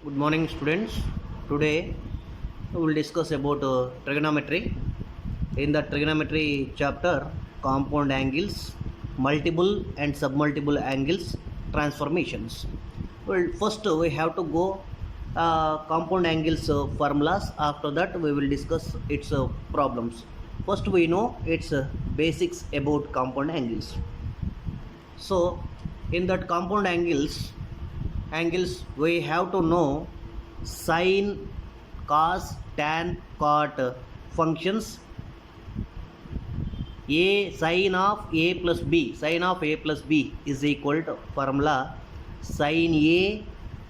Good morning, students. Today we will discuss about trigonometry. In the trigonometry chapter, compound angles, multiple and submultiple angles, transformations. Well, first we have to go compound angles formulas. After that, we will discuss its problems. First, we know its basics about compound angles. So, in that compound angles we have to know sine, cos, tan, cot functions. A sine of a plus b, sine of a plus b is equal to formula sine a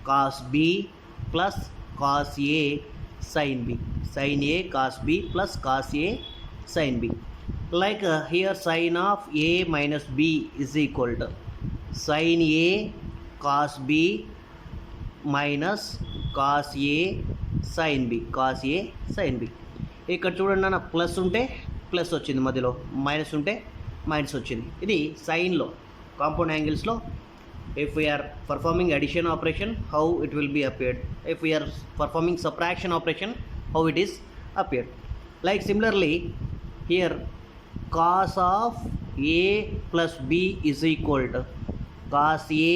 cos b plus cos a sine b, sine a cos b plus cos a sine b. Like here sine of a minus b is equal to sine a cos b minus cos a sin b, cos a sin b. ఇక్కడ చూడండి అన్న, plus ఉంటే plus వచ్చింది, మధ్యలో minus ఉంటే minus వచ్చింది. ఇది సైన్లో కాంపౌండ్ యాంగిల్స్లో if we are performing addition operation how it will be appeared, if we are performing subtraction operation how it is appeared. Like similarly here cos of a plus b is equal to cos a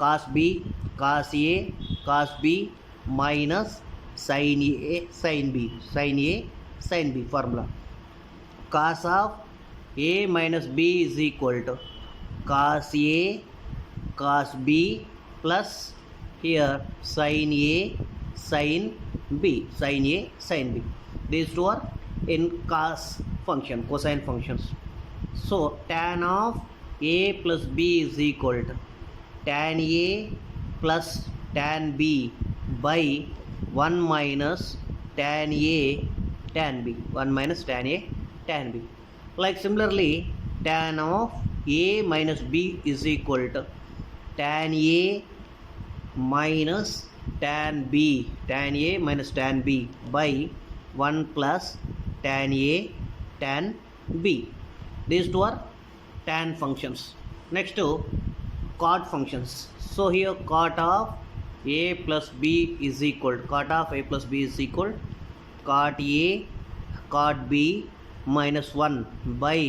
cos b cos a cos b minus sin a sin b, sin a sin b formula. Cos of a minus b is equal to cos a cos b plus here sin a sin b, sin a sin b. These two are in cos function, cosine functions. So tan of a plus b is equal to tan a plus tan b by 1 minus tan a tan b, 1 minus tan a tan b. Like similarly tan of a minus b is equal to tan a minus tan b, tan a minus tan b by 1 plus tan a tan b. These two are tan functions. Next to cot functions. So here cot of a plus b is equal, cot of a plus b is equal cot a cot b minus 1 by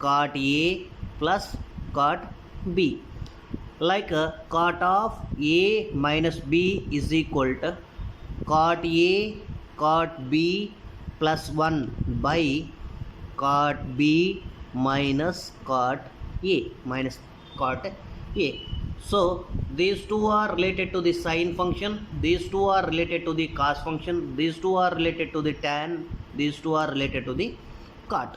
cot a plus cot b. Like cot of a minus b is equal to cot a cot b plus 1 by cot b minus cot a, minus cot a. So these two are related to the sine function, these two are related to the cos function, these two are related to the tan, these two are related to the cot.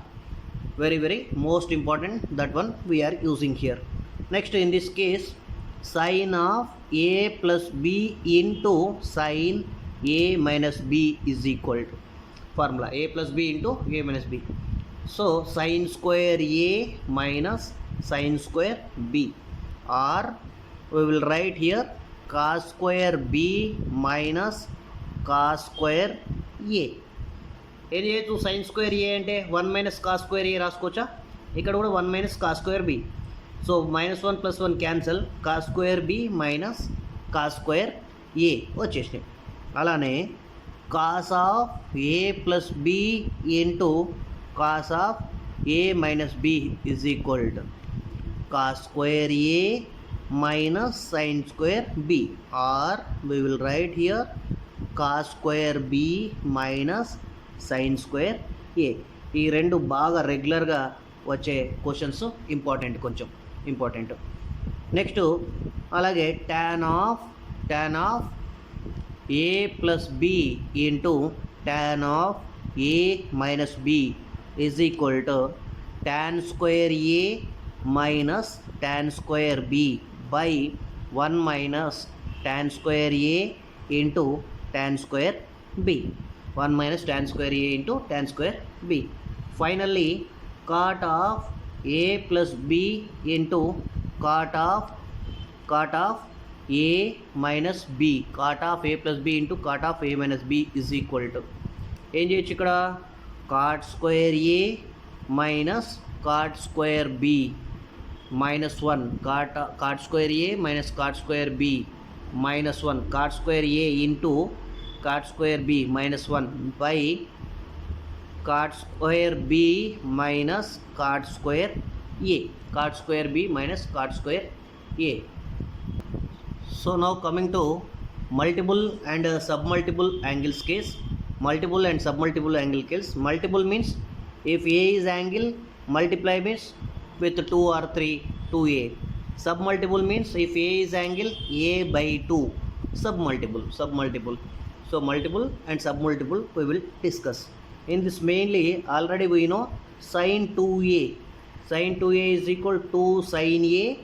Very most important, that one we are using here. Next, in this case sine of a plus b into sine a minus b is equal to formula a plus b into a minus b. So sin square a minus sin square b, or we will write here cos square b minus cos square a. ఏం చేయొచ్చు, sin square a అంటే 1 minus cos square a రాసుకోవచ్చా, ఇక్కడ కూడా 1 minus cos square b. So minus 1 plus 1 cancel, cos square b minus cos square a వచ్చేసినాయి. అలానే cos of a plus b into cos of a minus b is equal to cos square a minus sin square b, or we will write here cos square b minus sin square a. ఈ రెండు బాగా రెగ్యులర్గా వచ్చే questions, important, కొంచెం important. Next అలాగే tan of a plus b into tan of a minus b is equal to tan square a minus tan square b by 1 minus tan square a into tan square b, 1 minus tan square a into tan square b. Finally cot of a plus b into cot of a minus b, cot of a plus b into cot of a minus b is equal to ఏం చేయొచ్చు, ఇక్కడ cot square a minus cot square b minus 1, cot square a minus cot square b minus 1 cot square A into cot square B minus 1 by cot square B minus cot square A. Cot square B minus cot square A. So now coming to multiple and submultiple angles case. Multiple and submultiple angle case. Multiple means if A is angle, multiply means with 2 or 3, 2A. Submultiple means if A is angle, A by 2. Submultiple. So multiple and submultiple we will discuss. In this mainly already we know sin 2A. Sin 2A is equal to sin A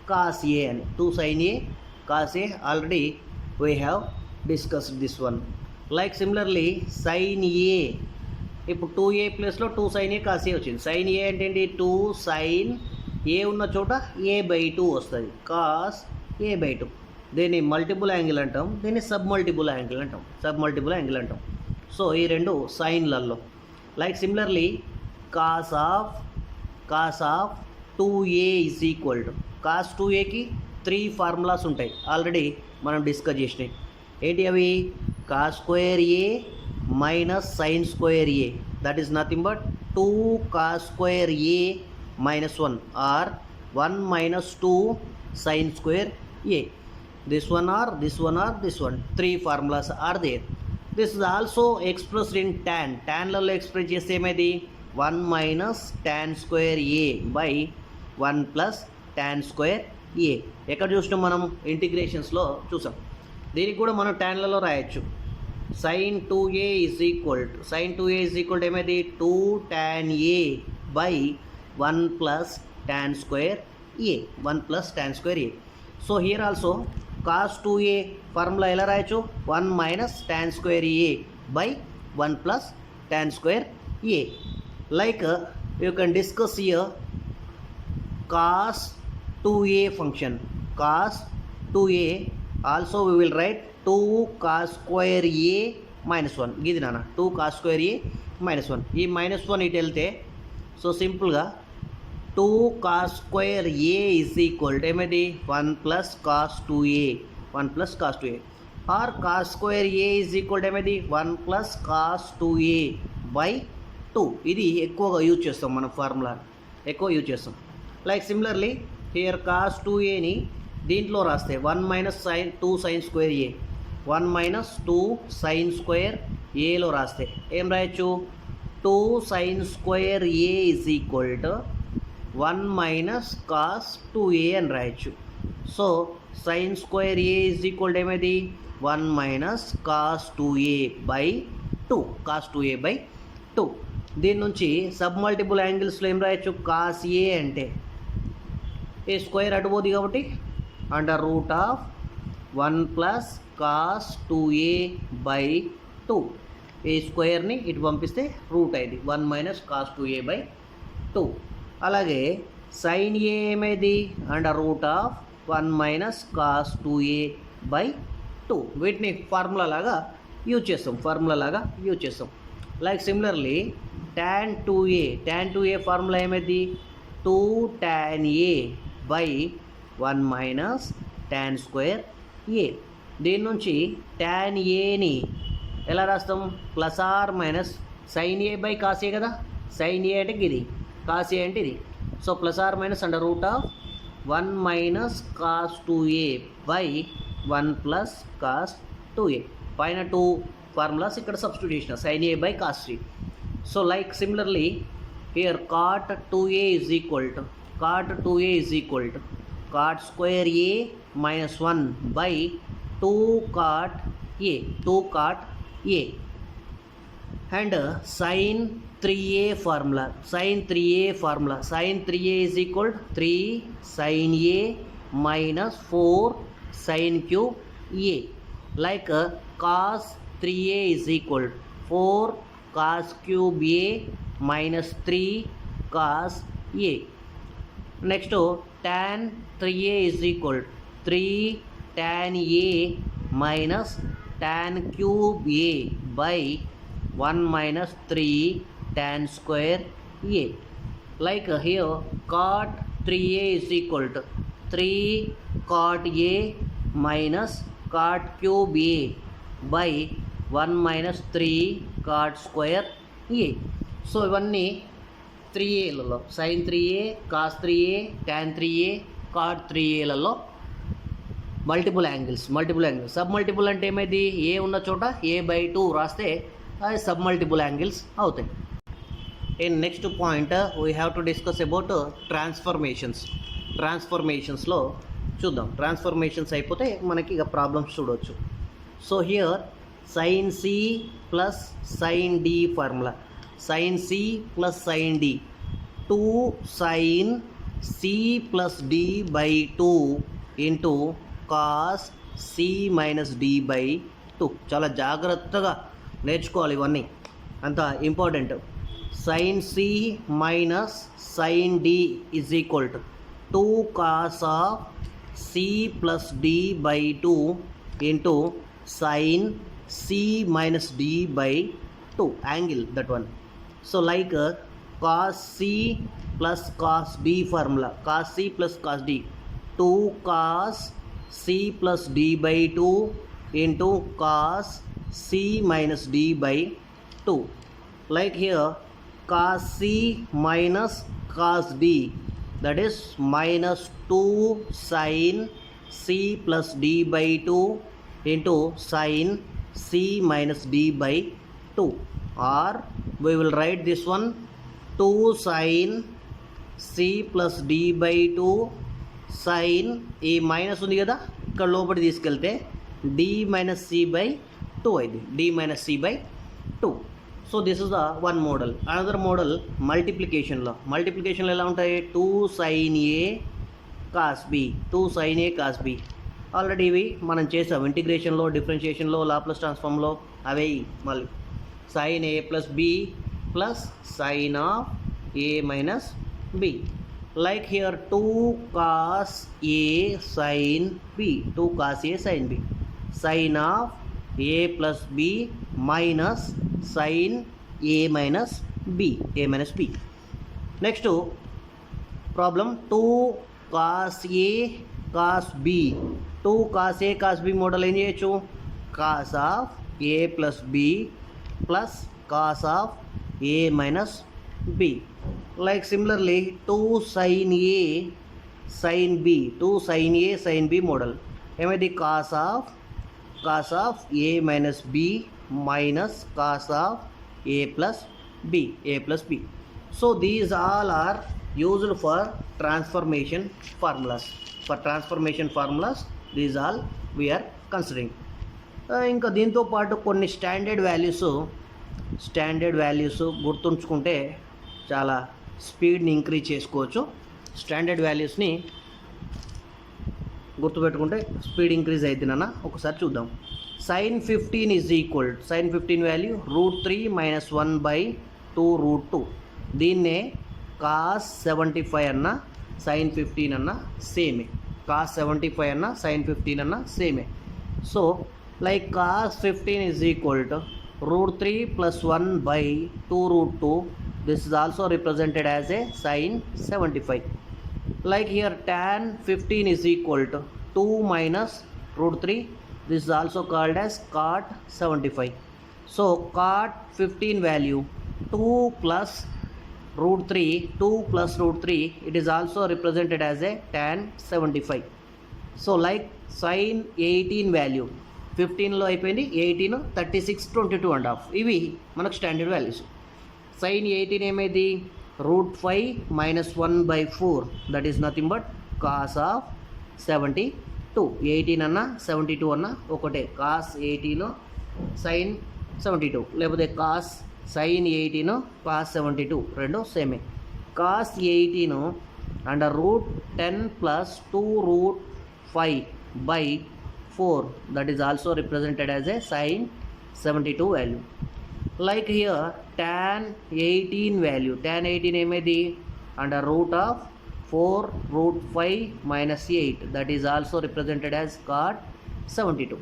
cos A and 2 sin A cos A. Already we have discussed this one. Like similarly sin A, ఇప్పుడు 2A ప్లస్లో 2 sin A cos A వచ్చింది. sin A అంటే ఏంటి, 2 sin A ఉన్న చోట A by 2 వస్తుంది, cos A by 2. దీన్ని multiple angle అంటాం, దీన్ని సబ్మల్టిపుల్ యాంగిల్ అంటాం. సో ఈ రెండు సైన్లలో. Like similarly cos of 2A is equal to cos 2Aకి 3 ఫార్ములాస్ ఉంటాయి, ఆల్రెడీ మనం డిస్కస్ చేసినాయి. ఏంటి అవి? Cos square A minus sine square A, that is nothing but 2 cos square A minus 1 or 1 minus 2 sin square A. This one or this one or this one. 3 formulas are there. This is also expressed in tan. Tan లలో express చేస్తే ఏమైంది? 1 minus tan square A by 1 plus tan square A. ఎక్కడ చూసినాం మనం? ఇంటిగ్రేషన్స్లో చూసాం. దీనికి కూడా మనం ట్యాన్లలో రాయొచ్చు. sin 2A is equal to ఏమైంది? 2 tan A by 1 plus tan square A. So here also cos 2A formula ఎలా రాయొచ్చు? 1 minus tan square A by 1 plus tan square A. Like you can discuss here cos 2A function. Cos 2A also we will write 2 cos square A minus 1. గిది నాన్న 2 cos square A minus 1. ఈ minus 1 ఇటు వెళ్తే so సింపుల్గా 2 cos square A is equal to ఏమైంది? 1 plus cos 2A or cos square A is equal to ఏమైంది? 1 plus cos 2A by 2. ఇది ఎక్కువగా యూజ్ చేస్తాం మనం, ఫార్ములా ఎక్కువ యూజ్ చేస్తాం. లైక్ సిమిలర్లీ హియర్ cos 2Aని దీంట్లో రాస్తే 1 minus sin 2 sin square A, 1 minus 2 sin square Aలో రాస్తే ఏం రాయొచ్చు? 2 sin square A is equal to 1 minus cos 2A అని రాయొచ్చు. So sin square A is equal to ఏమైంది? 1 minus cos 2A by 2. దీని నుంచి సబ్ మల్టిపుల్ యాంగిల్స్లో ఏం రాయొచ్చు? cos A అంటే ఏ స్క్వేర్ అటుపోతుంది కాబట్టి under root of 1 plus cos 2A by 2. ఏ స్క్వేర్ని ఇటు పంపిస్తే రూట్ అయింది 1 మైనస్ cos 2A by 2. అలాగే sin A ఏమైంది? Under root of 1 minus cos 2A by 2. వీటిని ఫార్ములా లాగా యూజ్ చేస్తాం. Like similarly tan 2A formula ఏమైంది? 2 tan A by 1 minus tan square A. దీని నుంచి tan Aని ఎలా రాస్తాం? Plus or minus sin A by cos A కదా. sin A అంటే ఇది, cos A అంటే ఇది. So plus or minus under root of 1 minus cos 2A by 1 plus cos 2A. పైన 2 ఫార్ములాస్ ఇక్కడ substitution sin A by cos 3. So like similarly here cot 2A is equal to cot square A minus 1 by 2 cot A and sin 3A formula. sin 3A is equal to 3 sin A minus 4 sin cube A. Like cos 3A is equal to 4 cos cube A minus 3 cos A. Next tan 3A is equal to 3 tan A minus tan cube A by 1 minus 3 tan square A. Like here cot 3A is equal to 3 cot A minus cot cube A by 1 minus 3 cot square A. So ఇవన్నీ 3Aలలో sin 3A, cos 3A, tan 3A, cot 3Aలలో multiple angles. Sub multiple అంటే ఏమైంది, A ఉన్న చోట A/2 రాస్తే అది sub multiple angles అవుతాయి. And next point we have to discuss about ట్రాన్స్ఫర్మేషన్స్లో చూద్దాం. ట్రాన్స్ఫర్మేషన్స్ అయిపోతే మనకి ఇక ప్రాబ్లమ్స్ చూడవచ్చు. So here sin C plus sin D ఫార్ములా. sin C plus sin D 2 sin C plus D by 2 into cos C minus D by 2. చాలా జాగ్రత్తగా నేర్చుకోవాలి, ఇవన్నీ అంత important. sin C minus sin D is equal to 2 cos of C plus D by 2 into sin C minus D by 2 angle, that one. So like cos C plus cos D formula, cos C plus cos D 2 cos C plus D by 2 into cos C minus D by 2. Like here cos C minus cos D, that is minus 2 sin C plus D by 2 into sin C minus D by 2, or we will write this one 2 sin C plus D by 2 sin, ఈ minus ఉంది కదా ఇక్కడ లోపలి తీసుకెళ్తే D minus C by 2 అయింది, D minus C by 2. So this is the one model. Another model మల్టిప్లికేషన్లో ఎలా ఉంటాయి, 2 sin A cos B, 2 sin A cos B. Already ఇవి మనం చేసాం ఇంటిగ్రేషన్లో, డిఫరెన్షియేషన్లో, లాప్లాస్ ట్రాన్స్ఫార్మ్లో. అవే మళ్ళీ sin A plus B plus sin of A minus B. Like here 2 cos A sin B, 2 cos A sin B, sin of A plus B minus sin A minus B, A minus B. Next problem 2 cos A cos B. 2 cos A cos B model ఏం చేయొచ్చు, cos of A plus B plus cos of A minus B. Like similarly 2 sin A sin B, 2 sin A sin B model ఏమైంది, cos of A minus B minus cos of A plus B. So these all are used for transformation formulas. For transformation formulas, these all we are considering. ఇంకా దీంతో పాటు కొన్ని standard values గుర్తుంచుకుంటే చాలా స్పీడ్ని increase చేసుకోవచ్చు. Standard వాల్యూస్ని గుర్తుపెట్టుకుంటే speed increase అవుతుందన్న. ఒకసారి చూద్దాం. sin 15 is equal, sin 15 value √3 minus 1 by 2 √2. దీన్నే cos 75 అన్న sin 15 అన్న సేమే, cos 75 అన్న sin 15 అన్న సేమే. So like cos 15 is equal to √3 plus 1 by 2 √2. This is also represented as a sin 75. Like here tan 15 is equal to 2 minus √3. This is also called as cot 75. So cot 15 value 2 plus √3, 2 plus √3, it is also represented as a tan 75. So like sin 18 value 15లో అయిపోయింది, 18, 36, 22.5 ఇవి మనకు standard values. sin 18 ఏమైంది, √5 minus 1 by 4, that is nothing but cos of 72. 18 అన్న 72 అన్న ఒకటే, cos 18 sin 72, లేకపోతే cos sin 18 cos 72 రెండు సేమే. cos 18 under √10 plus 2√5 by 4, that is also represented as a sin 72 value. Like here tan 18 value, tan 18 ఏమైంది, under √4√5 minus 8, that is also represented as cot 72.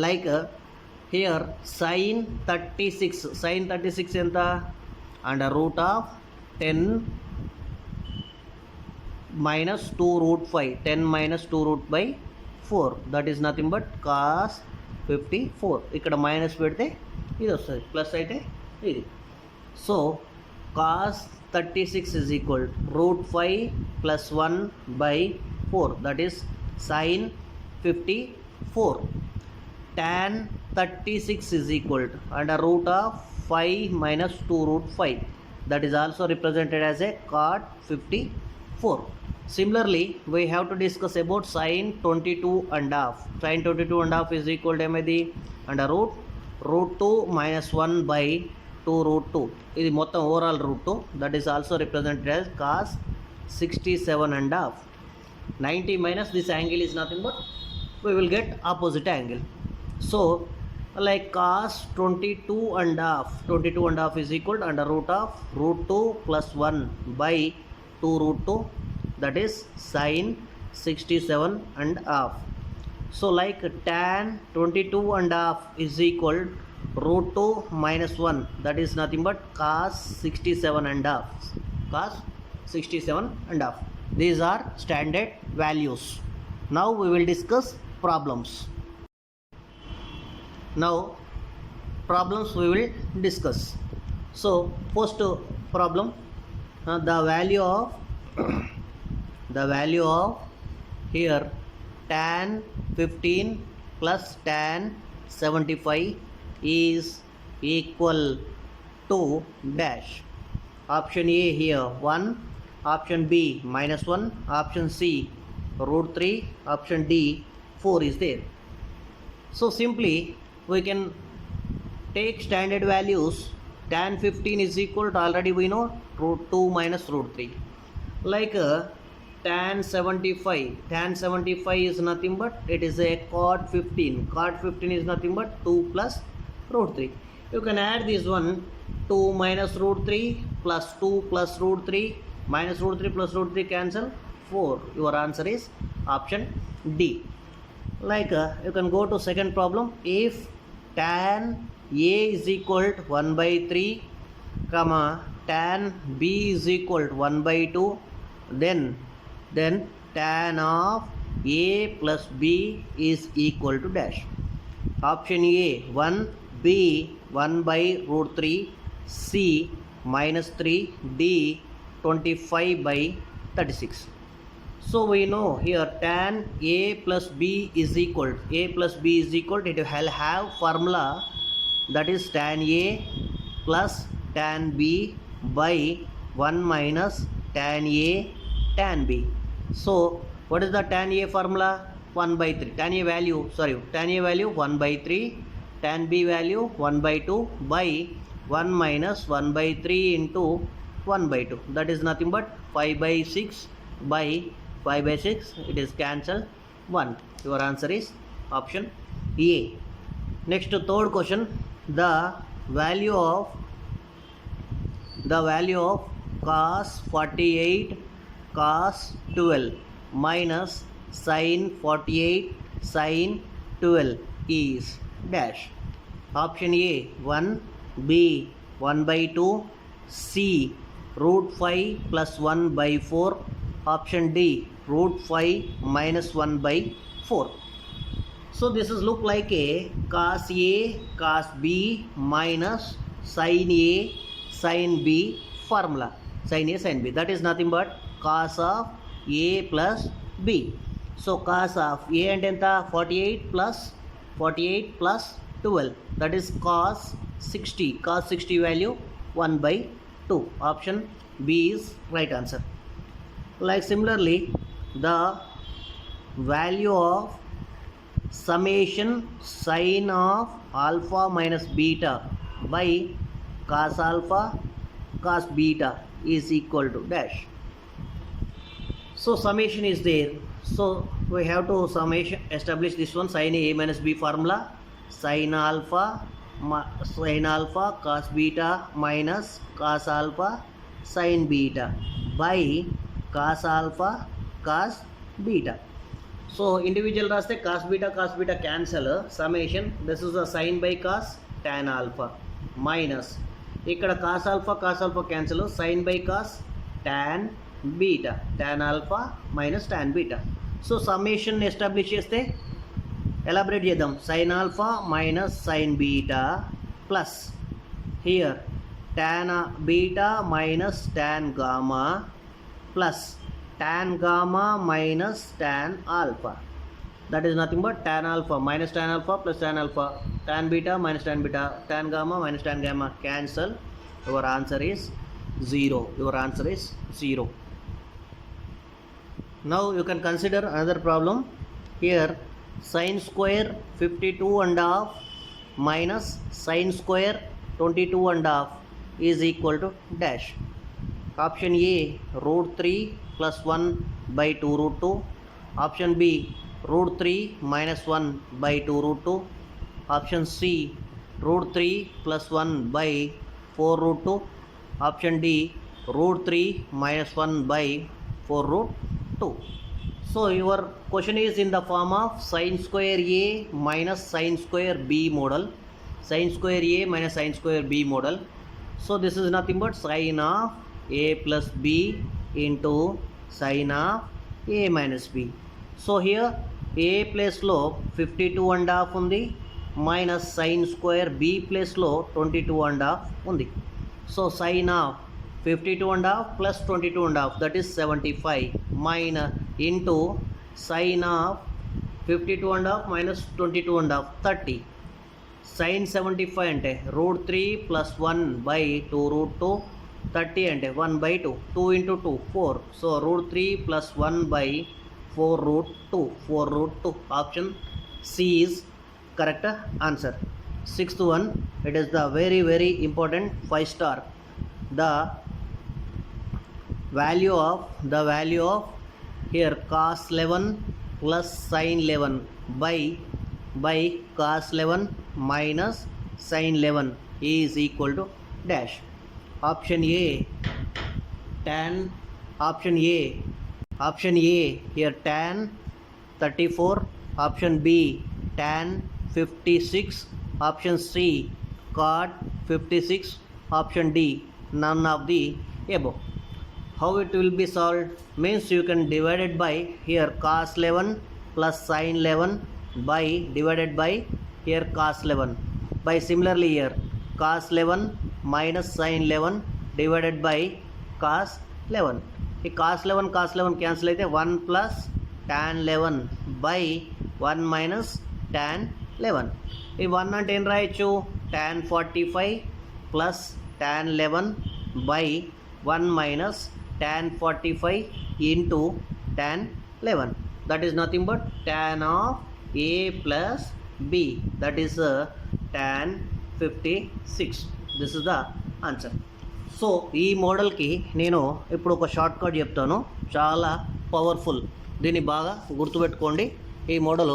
Like here sin 36 ఎంత, under √10 minus 2√5, 10 minus 2 root by 54, that is nothing but cos 54. ఇక్కడ minus పెడితే ఇది వస్తుంది, plus అయితే ఇది. So cos 36 is equal to root 5 plus 1 by 4, that is sin 54. Tan 36 is equal to under root of 5 minus 2 root 5, that is also represented as a cot 54. Similarly, we have to discuss about sin 22 and half. Sin 22 and half is equal to ఏమైంది, under root 2 minus 1 by 2 root 2. ఇది మొత్తం overall root 2, that is also represented as cos 67 and half. 90 minus this angle is nothing but we will get opposite angle. So like cos 22 and half is equal to under root of root 2 plus 1 by 2 root 2, that is sin 67 and half. So like tan 22 and half is equal to root 2 minus 1, that is nothing but cos 67 and half. Cos 67 and half. These are standard values. Now we will discuss problems. Now problems we will discuss. So first problem, the value of here tan 15 plus tan 75 is equal to dash. Option A here 1, option B minus 1, option C root 3, option D 4 is there. So simply we can take standard values. Tan 15 is equal to, already we know, root 2 minus root 3. Like tan 75 is nothing but it is a cot 15. Cot 15 is nothing but 2 plus root 3. You can add this one, 2 minus root 3 plus 2 plus root 3 minus root 3 plus root 3 cancel 4. Your answer is option D. Like you can go to second problem. If tan A is equal to 1 by 3, comma tan B is equal to 1 by 2, then tan of A plus B is equal to dash. Option A 1, B 1 by root 3, C minus 3, D 25 by 36. So we know here tan A plus B is equal to, it will have formula, that is tan A plus tan B by 1 minus tan A tan B. So what is the tan A formula? 1 by 3. Tan A value 1 by 3, tan B value 1 by 2 by 1 minus 1 by 3 into 1 by 2, that is nothing but 5 by 6 by 5 by 6, it is cancelled 1. Your answer is option A. Next third question, the value of cos 48 cos 12 minus sin 48 sin 12 is dash. Option A 1, B 1 by 2, C root 5 plus 1 by 4, option D root 5 minus 1 by 4. So this is look like a cos A cos B minus sin A sin B formula. Sin A sin B, that is nothing but cos of A plus B. So cos of A and enta 48 plus 12, that is cos 60 value 1 by 2. Option B is right answer. Like similarly, the value of summation sin of alpha minus beta by cos alpha cos beta is equal to dash. So summation is there, so we have to summation establish this one, sin A minus B formula, sin alpha cos beta minus cos alpha sin beta by cos alpha cos beta. So individual raste cos beta cancel, summation, this is a sin by cos tan alpha minus ikkada cos alpha cancel, sin by cos tan beta, tan alpha minus tan beta. So summation establish చేస్తే elaborate చేద్దాం. Sine alpha minus sine beta plus here tan beta minus tan gamma plus tan gamma minus tan alpha. That is nothing but tan alpha minus tan alpha plus tan alpha. Tan beta minus tan beta. Tan gamma minus tan gamma. Cancel. Your answer is 0. Your answer is 0. Now you can consider another problem. Here sin square 52 and half minus sin square 22 and half is equal to dash. Option A root 3 plus 1 by 2 root 2. Option B root 3 minus 1 by 2 root 2. Option C root 3 plus 1 by 4 root 2. Option D root 3 minus 1 by 4 root 2. So your question is in the form of sin square A minus sin square B model. Sin square A minus sin square B model. So this is nothing but sin of a plus b into sin of a minus b. So here a place లో 52 and half ఉంది minus sin square b place లో 22 and half ఉంది. So sin of 52 and half plus 22 and half, that is 75 minus into sin of 52 and half minus 22 and half 30. Sin 75 అంటే root 3 plus 1 by 2 root 2. 30 అంటే 1 by 2. 2 into 2 4. So root 3 plus 1 by 4 root 2. 4 root 2. Option C is correct answer. Sixth one, it is the very important 5 star. The value of here cos 11 plus sin 11 by cos 11 minus sin 11 is equal to dash. Option A tan, option A here tan 34, option B tan 56, option C cot 56, option D none of the above. How it will be solved means you can divide it by here cos 11 plus sin 11 by divided by here cos 11 by similarly here cos 11 minus sin 11 divided by cos 11. ఈ cos 11 cancel అయితే 1 plus tan 11 by 1 minus tan 11. ఈ 1 అంటే ఏం రాయొచ్చు tan 45 plus tan 11 by 1 minus tan 45 into tan 11. That is nothing but tan of a plus b, that is tan 56. This is the answer. So ఈ మోడల్కి నేను ఇప్పుడు ఒక short cut చెప్తాను, చాలా పవర్ఫుల్. దీన్ని బాగా గుర్తుపెట్టుకోండి. ఈ మోడల్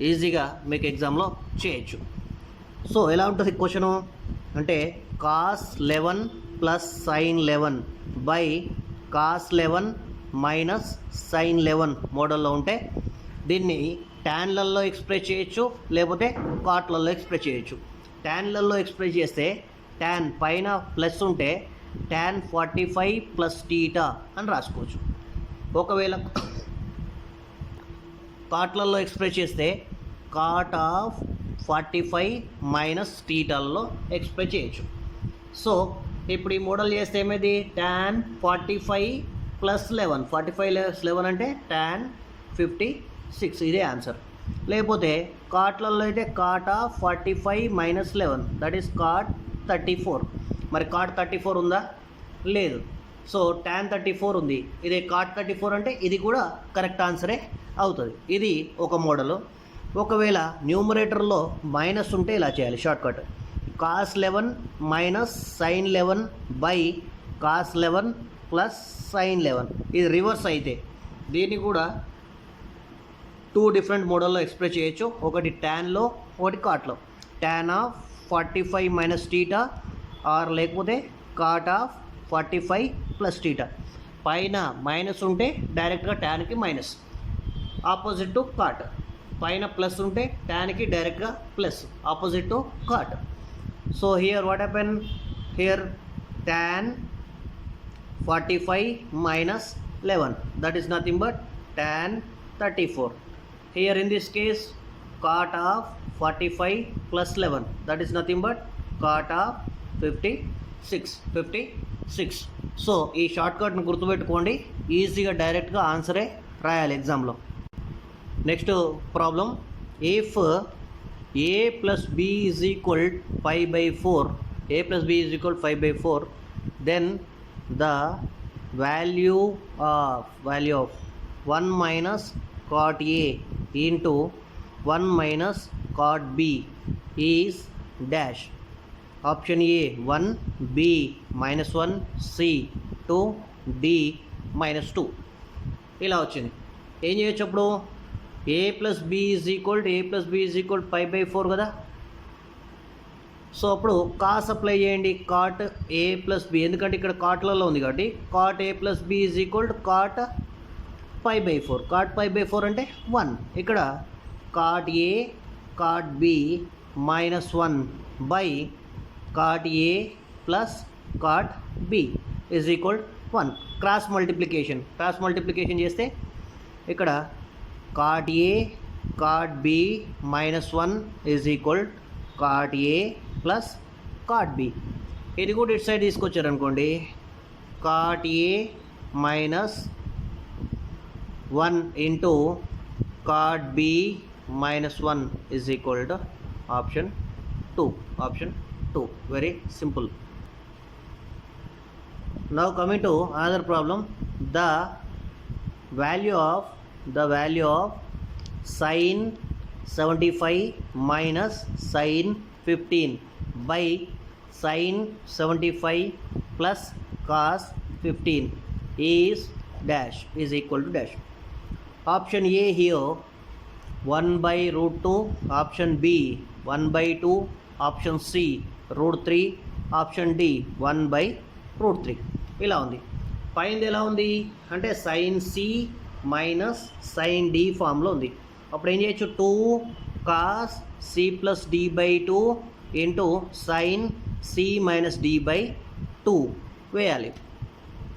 ఈజీగా మీకు ఎగ్జామ్లో చేయొచ్చు. సో ఎలా ఉంటుంది క్వశ్చను అంటే cos 11 plus sin 11 by cos 11 minus sin 11 మోడల్లో ఉంటే దీన్ని ట్యాన్లలో ఎక్స్ప్రెస్ చేయొచ్చు, లేకపోతే కాట్లలో ఎక్స్ప్రెస్ చేయొచ్చు. ట్యాన్లలో ఎక్స్ప్రెస్ చేస్తే ట్యాన్ పైన ప్లస్ ఉంటే tan 45 ప్లస్ టీటా అని రాసుకోవచ్చు. ఒకవేళ కాట్లలో ఎక్స్ప్రెస్ చేస్తే కాట్ ఆఫ్ 45 మైనస్ టీటాల్లో ఎక్స్ప్రెస్ చేయొచ్చు. సో ఇప్పుడు ఈ మోడల్ చేస్తే ఏమైంది tan 45 ప్లస్ 11, 45 ప్లస్ 11 అంటే tan 56, ఇదే ఆన్సర్. లేకపోతే కాట్లలో అయితే cot of 45 minus 11, that is cot 34. మరి కాట్ 34 ఉందా? లేదు. సో tan 34 ఉంది, ఇదే కాట్ 34 అంటే ఇది కూడా కరెక్ట్ ఆన్సరే అవుతుంది. ఇది ఒక మోడలు. ఒకవేళ న్యూమరేటర్లో మైనస్ ఉంటే ఇలా చేయాలి short cut, cos 11 minus sin 11 by cos 11 plus sin 11. ఇది రివర్స్ అయితే దీన్ని కూడా 2 డిఫరెంట్ మోడల్లో ఎక్స్ప్రెస్ చేయొచ్చు. ఒకటి ట్యాన్లో, ఒకటి కాట్లో. Tan of 45 minus theta or లేకపోతే కాట్ ఆఫ్ 45 ప్లస్ టీటా. పైన మైనస్ ఉంటే డైరెక్ట్గా ట్యాన్కి మైనస్, ఆపోజిట్ టు కాట్. పైన ప్లస్ ఉంటే ట్యాన్కి డైరెక్ట్గా plus, opposite to cot. So here what happen, here tan 45 minus 11, that is nothing but tan 34. Here in this case, cot of 45 plus 11, that is nothing but cot of 56. So ఈ short కట్ను గుర్తుపెట్టుకోండి, ఈజీగా డైరెక్ట్గా ఆన్సరే రాయాలి ఎగ్జామ్లో. Next problem, if a plus b is equal 5/4, a plus b is equal 5/4, then the value of 1 minus cot a into 1 minus cot b is dash. Option A 1, B minus 1, C 2, D minus 2. ఇలా వచ్చింది. ఏం చేయొచ్చు అప్పుడు, a plus b is equal to 5/4 కదా. So అప్పుడు cos apply చేయండి, cot a plus b, ఎందుకంటే ఇక్కడ కాట్లలో ఉంది కాబట్టి cot a plus b is equal to cot 5/4. Cot 5/4 అంటే 1. ఇక్కడ cot a cot b minus 1 by cot a plus cot b is equal 1. Cross multiplication చేస్తే ఇక్కడ cot a cot b minus 1 is equal cot a plus cot b. ఇది కూడా ఇటు side తీసుకొచ్చారనుకోండి, cot a minus 1 into cot b minus 1 is equal to option 2. Very simple. Now coming to another problem, the value of sin 75 minus sin 15 by sin 75 plus cos 15 is dash, is equal to dash. Option A here 1/√2, option B 1/2, option C √3, option D 1/√3. ఇలా ఉంది. పైన ఎలా ఉంది అంటే sine C minus sine D ఫామ్లో ఉంది. అప్పుడు ఏం చేయొచ్చు, 2 cos C plus D by 2 into sine C minus D by 2 వేయాలి.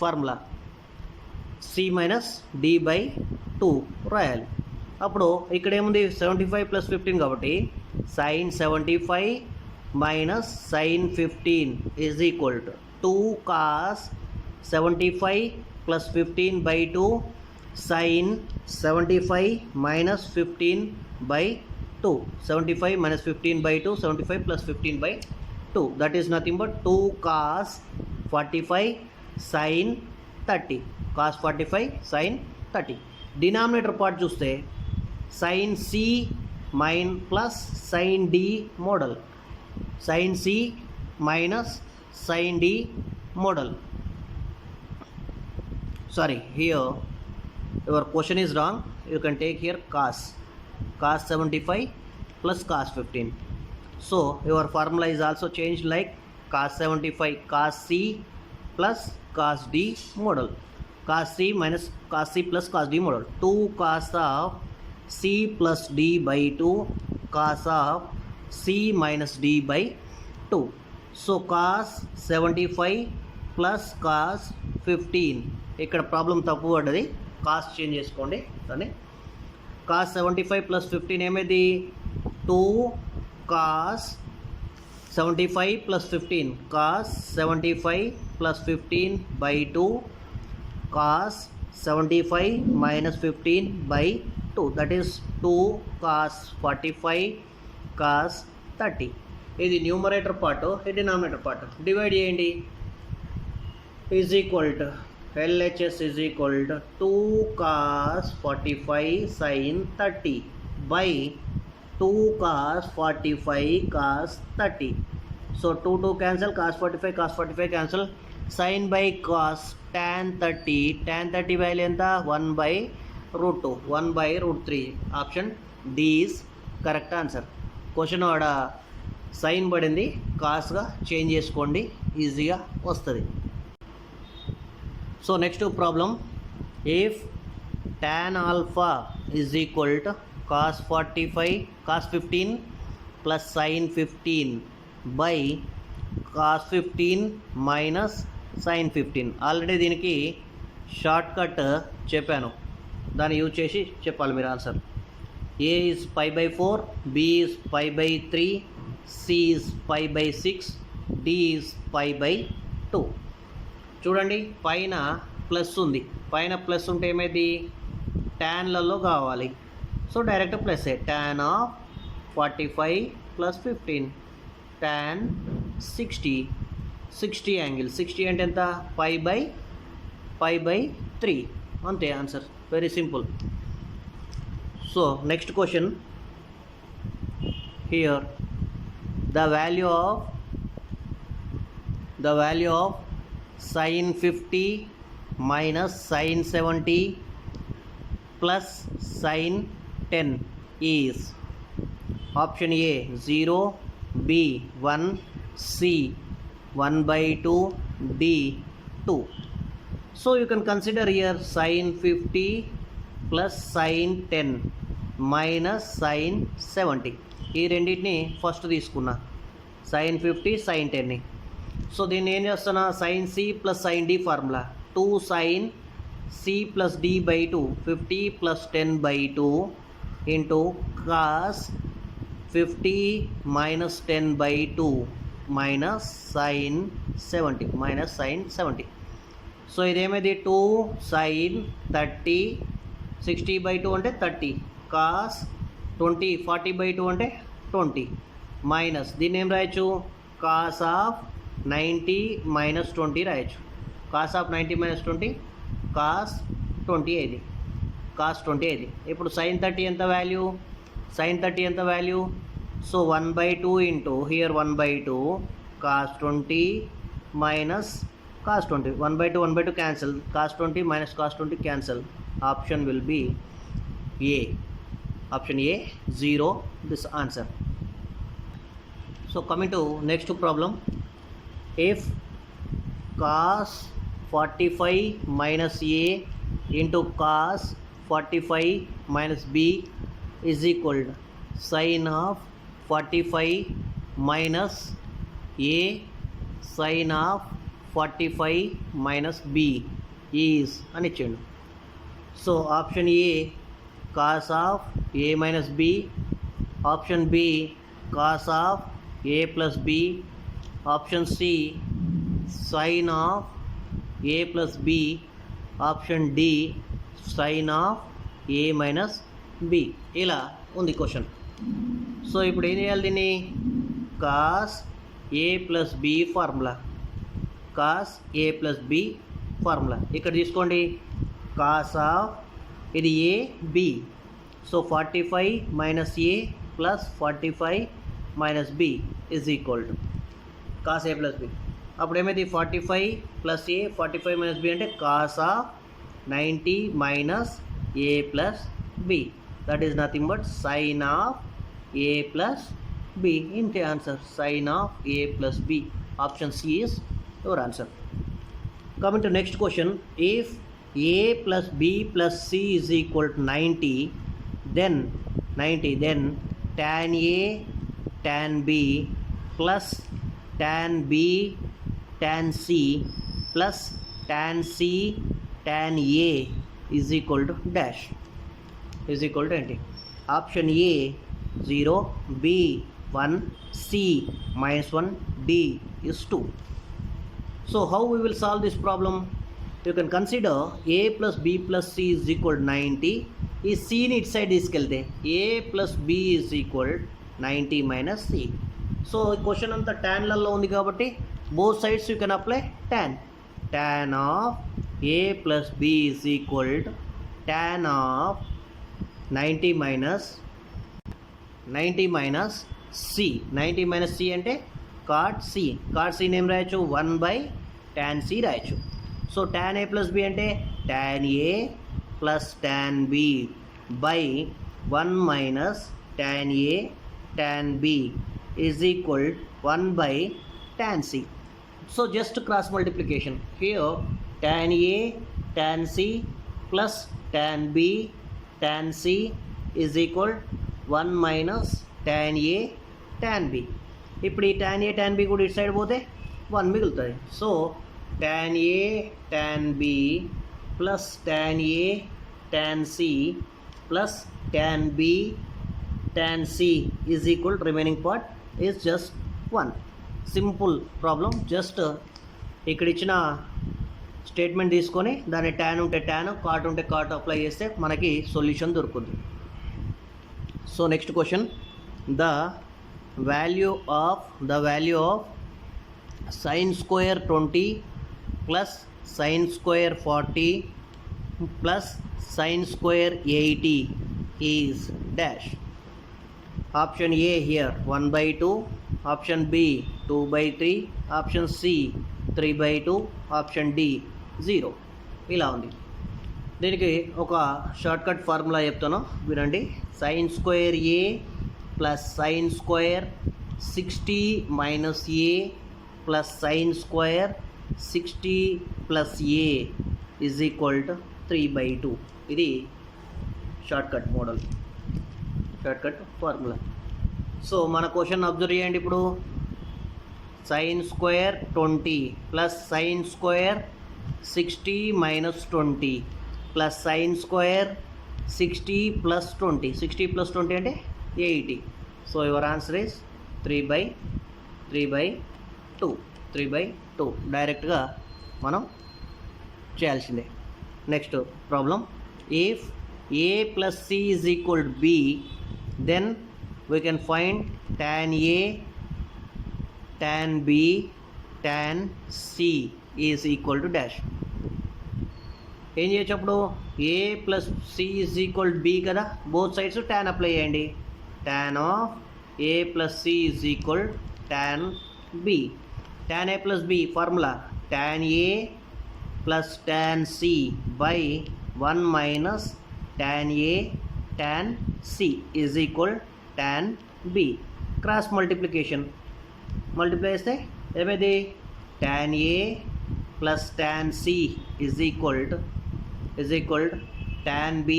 Formula C minus D by 2 రాయాలి. అప్పుడు ఇక్కడ ఏముంది 75 ప్లస్ 15 కాబట్టి sine 75 minus sin 15 is equal to 2 cos 75 plus 15 by 2 sin 75 minus 15 by 2. 75 minus 15 by 2, 75 plus 15 by 2, that is nothing but 2 cos 45 sin 30. cos 45 sin 30. Denominator part చూస్తే sin c మైన్ plus sin d model, sin c minus sin d model. Sorry, here your question is wrong. You can take here cos 75 plus cos 15. So your formula is also changed like cos 75 cos c plus cos d model, cos c minus cos c plus cos d model. 2 cos of c plus d by 2 cos of c minus d by 2. So cos 75 plus cos 15, ఇక్కడ problem తప్పు పడ్డది, cos change చేసుకోండి. కానీ cos 75 plus 15 ఏమైంది, 2 cos 75 plus 15, cos 75 plus 15 by 2 cos 75 minus 15 by 2, that is 2 cos 45 cos 30. ఇది numerator part, ఇది denominator part. Divide చేయండి. Is equal to LHS is equal to 2 cos 45 sin 30 by 2 cos 45 cos 30. So 2 cancel, cos 45 cancel, sin by cos tan 30 value ఎంత, 1/√2, 1/√3. Option D is correct answer. Question ఆడ sine పడింది, కాస్గా change చేసుకోండి, ఈజీగా వస్తుంది. So next problem, if tan alpha is equal to cos 15 plus sin 15 by cos 15 minus sin 15. Already దీనికి shortcut చెప్పాను, దాన్ని యూజ్ చేసి చెప్పాలి మీరు answer. A is 5/4, B is 5/3, C is 5/6, D is 5/2. చూడండి పైన ప్లస్ ఉంది, పైన ప్లస్ ఉంటే ఏమైంది ట్యాన్లలో కావాలి. So direct plus tan of 45 + 15 tan 60 angle 60 అంటే ఎంత 5/3 అంతే answer. Very simple. So next question here the value of sin 50 minus sin 70 plus sin 10 is option A 0, B 1, C 1/2, D 2. So you can consider here sin 50 plus sin 10 minus sin 70. ఈ రెండింటిని first తీసుకున్నా sin 50 sin 10ని. So దీన్ని ఏం చేస్తున్నా sin C plus sin D formula 2 sin C plus D/2 50 plus 10/2 into cos 50 minus 10/2 minus sin 70. So ఇదేమైంది 2 sin 30 60/2 అంటే 30 cos 20 40/2 అంటే 20 minus దీన్ని ఏం రాయొచ్చు cos ఆఫ్ 90 minus 20 రాయొచ్చు. cos ఆఫ్ 90 minus 20 cos 20 అయింది. ఇప్పుడు sin 30 ఎంత value so 1/2 into here 1/2 cos 20 minus cos 20 1/2 cancel, cos 20 minus cos 20 cancel. Option will be A. Option A 0 this answer. So coming to next problem, if cos 45 minus A into cos 45 minus B is equal to sin of 45 minus A sin of 45 minus B is అని ఇచ్చిండు. So option A cos of A minus B, option B cos of A plus B, option C sin of A plus B, option D sin of A minus B. ఇలా ఉంది question. So ఇప్పుడు ఏం చేయాలి దీన్ని cos A plus B formula ఇక్కడ తీసుకోండి cos of ఇది A B. So 45 minus A plus 45 minus B is equal to cos A plus B. అప్పుడు ఏమైంది 45 plus A 45 minus B అంటే cos of 90 minus A plus B. That is nothing but sin of A plus B. ఇంతే answer sin of A plus B. Option C is your answer. Coming to next question, if A plus B plus C is equal to 90, then tan A tan B plus tan B tan C plus tan C tan A is equal to dash is equal to anything. Option A 0, B 1, C -1, D is 2. So how we will solve this problem? You can consider A plus B plus C is equal to 90. ఈ సిని ఇటు side తీసుకెళ్తే A plus B is equal 90 minus C. So question అంతా ట్యాన్లలో ఉంది కాబట్టి both sides you can apply tan of A plus B is equal to tan of 90 minus C. 90 minus C అంటే cot C name రాయొచ్చు 1/tan C రాయొచ్చు. So tan A plus B అంటే tan A plus tan B by 1 minus tan A tan B is equal 1/tan C. So just cross multiplication. Here tan A tan C plus tan B tan C is equal 1 minus tan A tan B. ఇప్పుడు ఈ tan A tan B కూడా ఇటు side పోతే 1 మిగులుతుంది. So tan A tan B plus tan A tan C plus tan B tan C is equal to remaining part is just 1. Simple problem. Just ఇక్కడ ఇచ్చిన statement తీసుకొని దాని tan ఉంటే tan, cot ఉంటే కాట్ అప్లై చేస్తే మనకి solution దొరుకుతుంది. So next question, the value of sin square 20 plus sin square 40 plus sin square 80 is dash. Option A here 1/2, option B 2/3, option C 3/2, option D 0. ఇలా ఉంది. దీనికి ఒక shortcut formula చెప్తాను వినండి. sin square A plus sin square 60 minus A plus sin square 60 plus A is equal to 3/2. ఇది shortcut model, shortcut formula. So మన question observe చేయండి. ఇప్పుడు sin square 20 plus sin square 60 minus 20 plus sin square 60 plus 20. 60 plus 20 అంటే 80. So your answer is 3/2. డైరెక్ట్గా మనం చేయాల్సిందే. Next problem, if A plus C is equal to B, then we can find tan A, tan B, tan C is equal to dash. ఏం చేయొచ్చు అప్పుడు? A plus C is equal to B కదా, both sides tan apply చేయండి. tan of A plus C is equal to tan B. tan A plus B formula tan A plus tan C by 1 minus tan A tan C is equal tan B. Cross multiplication, multiply చేస్తే ఏమైంది? tan A plus tan C is equal to tan B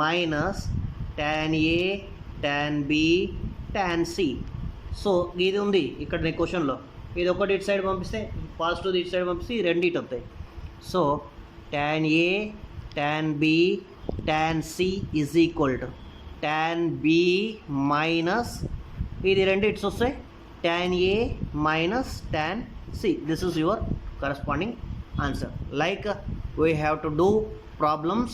minus tan A tan B tan C. So ఇది ఉంది ఇక్కడ నీ క్వశ్చన్లో. ఇది ఒకటి ఇటు సైడ్ పంపిస్తే, పాజిటివ్ ఇటు సైడ్ పంపిస్తే ఈ రెండు ఇటు వస్తాయి. So tan A tan B tan C is equal to tan B minus ఇది రెండు ఇట్స్ వస్తాయి tan A minus tan C. This is your corresponding answer. Like we have to do problems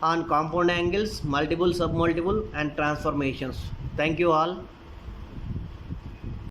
on compound angles, multiple, submultiple and transformations. Thank you all.